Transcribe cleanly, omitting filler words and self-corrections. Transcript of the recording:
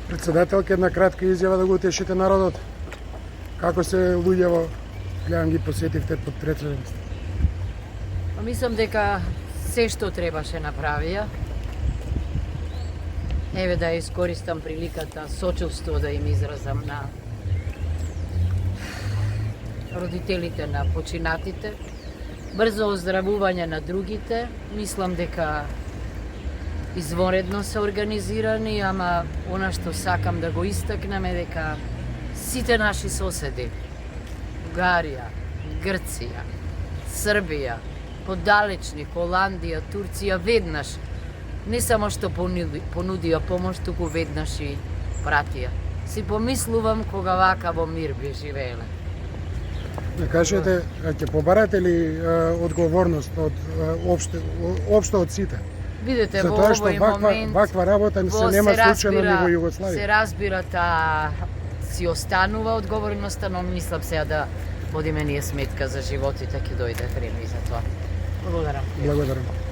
Председателка, една кратка изјава да го утешите народот. Како се луѓево, гледам ги посетивте под претредност. Мислам дека се што требаше направија. Еве да искористам приликата, сочувство да им изразам на родителите на починатите. Брзо оздравување на другите. Мислам дека извонредно се организирани, ама она што сакам да го истакнем е дека сите наши соседи, Бугарија, Грција, Србија, подалечни, Холандија, Турција, веднаш, не само што понудија помош, туку веднаш и пратија. Си помислувам кога вака во мир би живееле. Да кажете, ќе побарате ли одговорност од општо од сите? Видете, за во тоа што овој момент ваква работа се нема случајно ни во Југославија. Се разбира, си останува одговорноста, но мислам сега да водиме ние сметка за животите, ќе дојде време и за тоа. Благодарам. Благодарам.